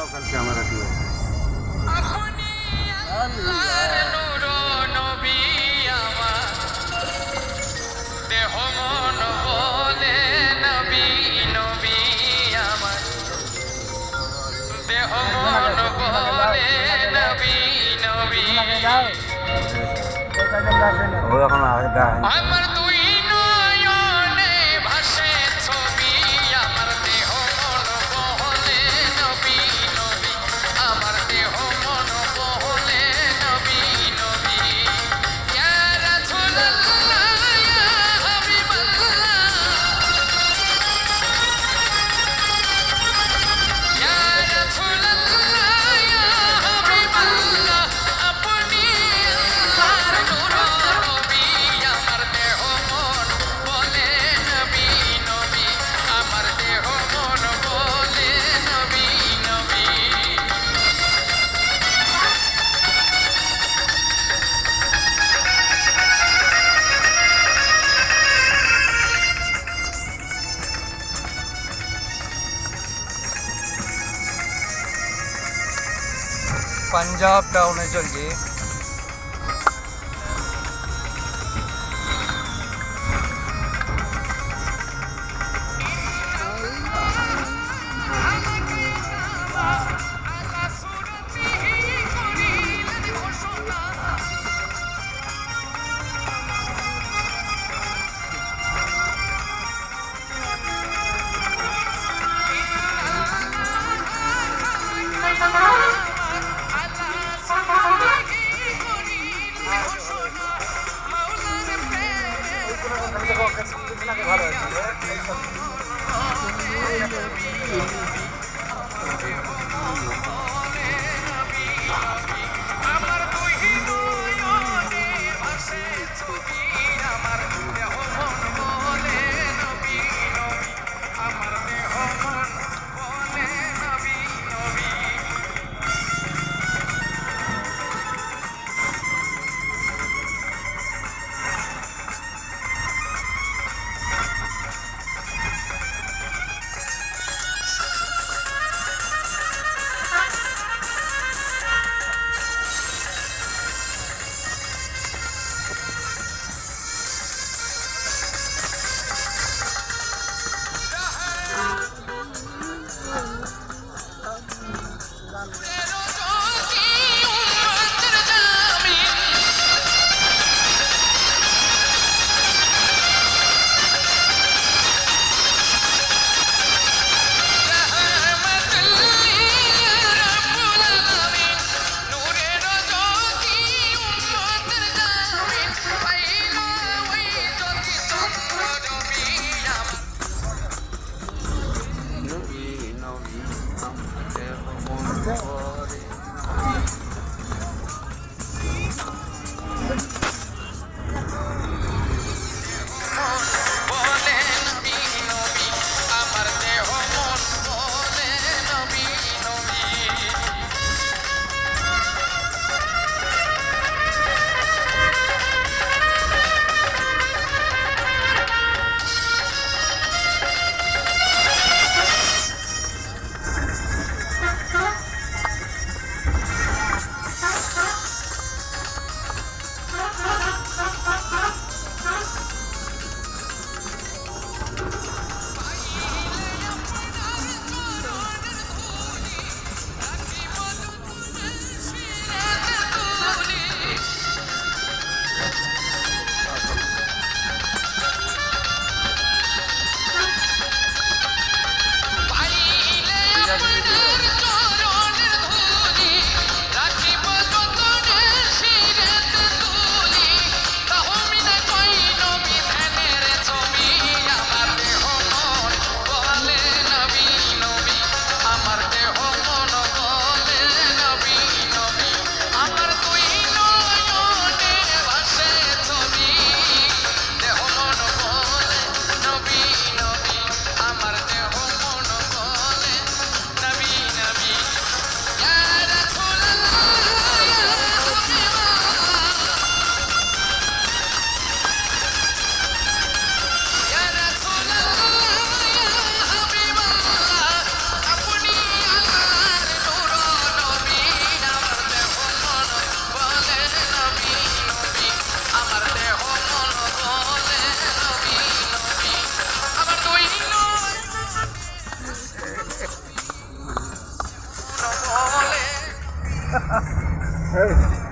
Camera দিয়ে ও এখন আমার দুই নয়নে ভাসে ছবি আমার দেহ মন বহলে নবী নবী আমার দেহ মন বহলে নবী নবী ইয়া রাসূলুল্লাহ ইয়া হাবিবাল্লাহ ইয়া রাসূলুল্লাহ ইয়া হাবিবাল্লাহ আপনি আল্লাহর নূর নবী আমার দেহ মন বলে নবী নবী আমার দেহ মন বলে নবী নবী पंजाब टाउने चलिए। ভালো আমার দুই নয়নে ভাসে ছবি আমার দেহ মন বলে নবী নবী আমার দেহ মন বলে নবী নবী নবী নবী আমাদের মন করে বলে নবী নবী আমার দেহ মন বলে নবী নবী এই